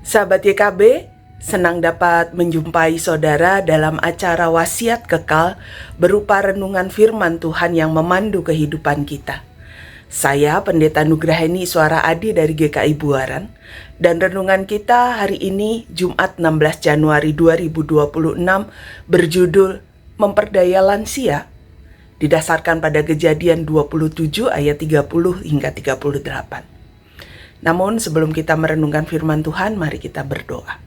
Sahabat YKB, senang dapat menjumpai saudara dalam acara Wasiat Kekal berupa renungan firman Tuhan yang memandu kehidupan kita. Saya Pendeta Nugraheni Suara Adi dari GKI Buaran, dan renungan kita hari ini Jumat 16 Januari 2026 berjudul Memperdaya Lansia, didasarkan pada Kejadian 27 ayat 30 hingga 38. Namun sebelum kita merenungkan firman Tuhan, mari kita berdoa.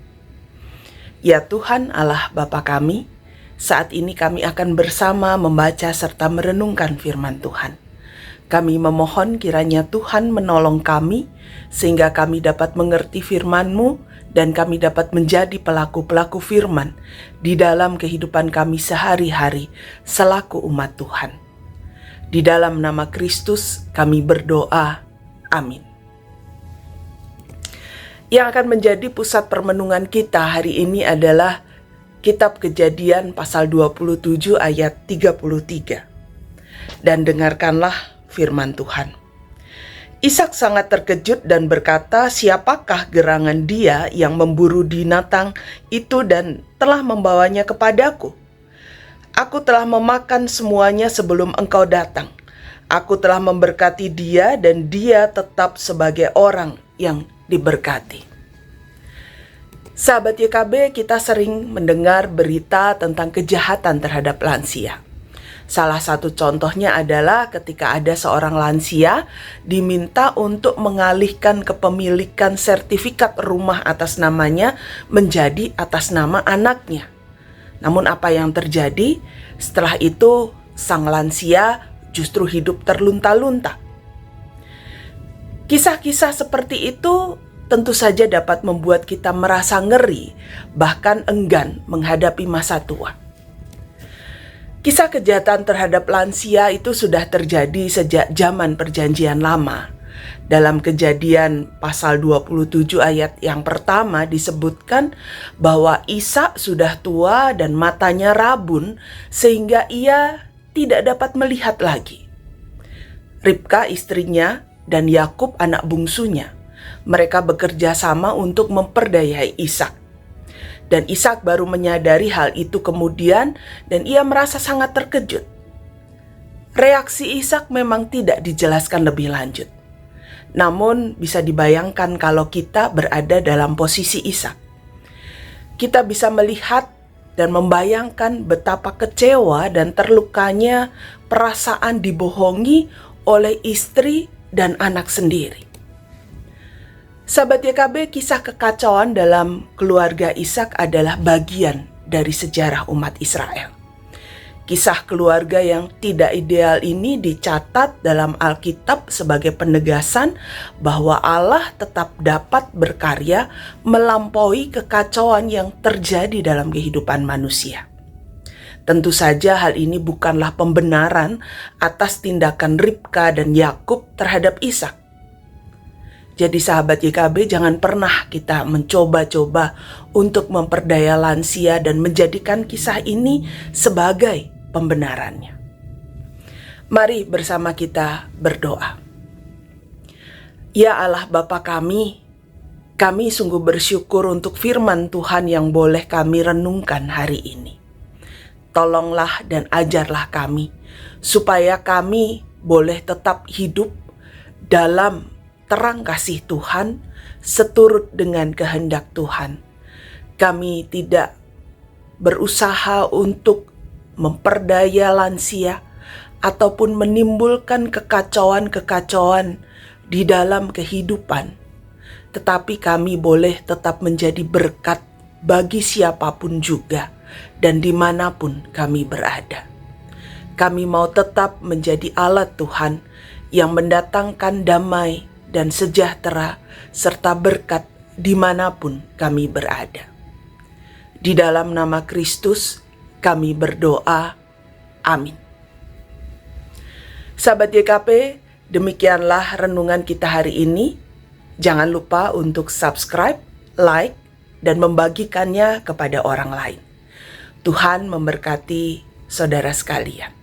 Ya Tuhan Allah Bapa kami, saat ini kami akan bersama membaca serta merenungkan firman Tuhan. Kami memohon kiranya Tuhan menolong kami, sehingga kami dapat mengerti firman-Mu dan kami dapat menjadi pelaku-pelaku firman di dalam kehidupan kami sehari-hari selaku umat Tuhan. Di dalam nama Kristus kami berdoa, amin. Yang akan menjadi pusat permenungan kita hari ini adalah Kitab Kejadian pasal 27 ayat 33. Dan dengarkanlah firman Tuhan. Ishak sangat terkejut dan berkata, "Siapakah gerangan dia yang memburu binatang itu dan telah membawanya kepadaku? Aku telah memakan semuanya sebelum engkau datang. Aku telah memberkati dia dan dia tetap sebagai orang yang diberkati." Sahabat YKB, kita sering mendengar berita tentang kejahatan terhadap lansia. Salah satu contohnya adalah ketika ada seorang lansia diminta untuk mengalihkan kepemilikan sertifikat rumah atas namanya menjadi atas nama anaknya. Namun apa yang terjadi? Setelah itu sang lansia justru hidup terlunta-lunta. Kisah-kisah seperti itu tentu saja dapat membuat kita merasa ngeri, bahkan enggan menghadapi masa tua. Kisah kejahatan terhadap lansia itu sudah terjadi sejak zaman Perjanjian Lama. Dalam Kejadian pasal 27 ayat yang pertama disebutkan bahwa Ishak sudah tua dan matanya rabun sehingga ia tidak dapat melihat lagi. Ribka istrinya dan Yakub anak bungsunya, mereka bekerja sama untuk memperdayai Ishak. Dan Ishak baru menyadari hal itu kemudian dan ia merasa sangat terkejut. Reaksi Ishak memang tidak dijelaskan lebih lanjut. Namun bisa dibayangkan kalau kita berada dalam posisi Ishak. Kita bisa melihat dan membayangkan betapa kecewa dan terlukanya perasaan dibohongi oleh istri dan anak sendiri. Sahabat YKB, kisah kekacauan dalam keluarga Ishak adalah bagian dari sejarah umat Israel. Kisah keluarga yang tidak ideal ini dicatat dalam Alkitab sebagai penegasan bahwa Allah tetap dapat berkarya melampaui kekacauan yang terjadi dalam kehidupan manusia. Tentu saja hal ini bukanlah pembenaran atas tindakan Ribka dan Yakub terhadap Ishak. Jadi sahabat YKB, jangan pernah kita mencoba-coba untuk memperdaya lansia dan menjadikan kisah ini sebagai pembenarannya. Mari bersama kita berdoa. Ya Allah Bapa kami sungguh bersyukur untuk firman Tuhan yang boleh kami renungkan hari ini. Tolonglah dan ajarlah kami, supaya kami boleh tetap hidup dalam terang kasih Tuhan, seturut dengan kehendak Tuhan. Kami tidak berusaha untuk memperdaya lansia ataupun menimbulkan kekacauan-kekacauan di dalam kehidupan. Tetapi kami boleh tetap menjadi berkat bagi siapapun juga dan dimanapun kami berada. Kami mau tetap menjadi alat Tuhan yang mendatangkan damai dan sejahtera serta berkat dimanapun kami berada. Di dalam nama Kristus kami berdoa, amin. Sahabat YKP, demikianlah renungan kita hari ini. Jangan lupa untuk subscribe, like, dan membagikannya kepada orang lain. Tuhan memberkati saudara sekalian.